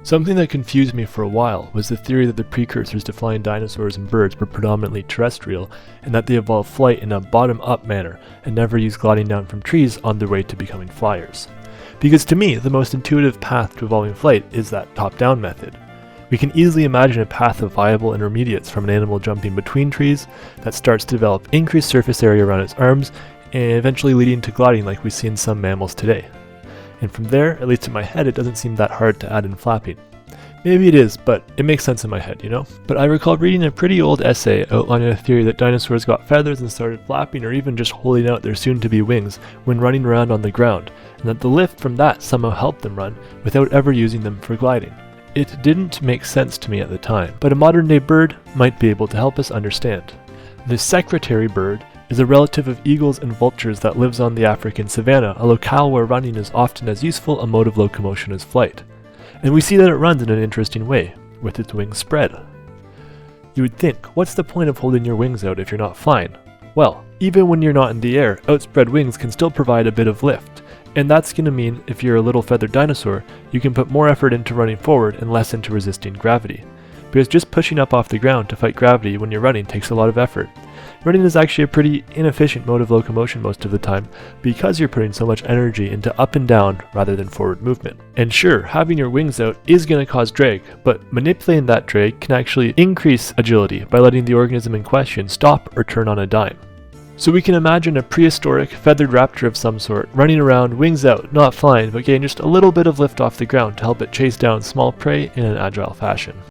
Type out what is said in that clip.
Something that confused me for a while was the theory that the precursors to flying dinosaurs and birds were predominantly terrestrial, and that they evolved flight in a bottom-up manner and never used gliding down from trees on their way to becoming flyers. Because to me, the most intuitive path to evolving flight is that top-down method. We can easily imagine a path of viable intermediates from an animal jumping between trees that starts to develop increased surface area around its arms and eventually leading to gliding like we see in some mammals today. And from there, at least in my head, it doesn't seem that hard to add in flapping. Maybe it is, but it makes sense in my head, you know? But I recall reading a pretty old essay outlining a theory that dinosaurs got feathers and started flapping or even just holding out their soon-to-be wings when running around on the ground, and that the lift from that somehow helped them run without ever using them for gliding. It didn't make sense to me at the time, but a modern-day bird might be able to help us understand. The secretary bird is a relative of eagles and vultures that lives on the African savanna, a locale where running is often as useful a mode of locomotion as flight. And we see that it runs in an interesting way, with its wings spread. You would think, what's the point of holding your wings out if you're not flying? Well, even when you're not in the air, outspread wings can still provide a bit of lift. And that's going to mean if you're a little feathered dinosaur, you can put more effort into running forward and less into resisting gravity. Because just pushing up off the ground to fight gravity when you're running takes a lot of effort. Running is actually a pretty inefficient mode of locomotion most of the time because you're putting so much energy into up and down rather than forward movement. And sure, having your wings out is going to cause drag, but manipulating that drag can actually increase agility by letting the organism in question stop or turn on a dime. So we can imagine a prehistoric feathered raptor of some sort running around, wings out, not flying, but getting just a little bit of lift off the ground to help it chase down small prey in an agile fashion.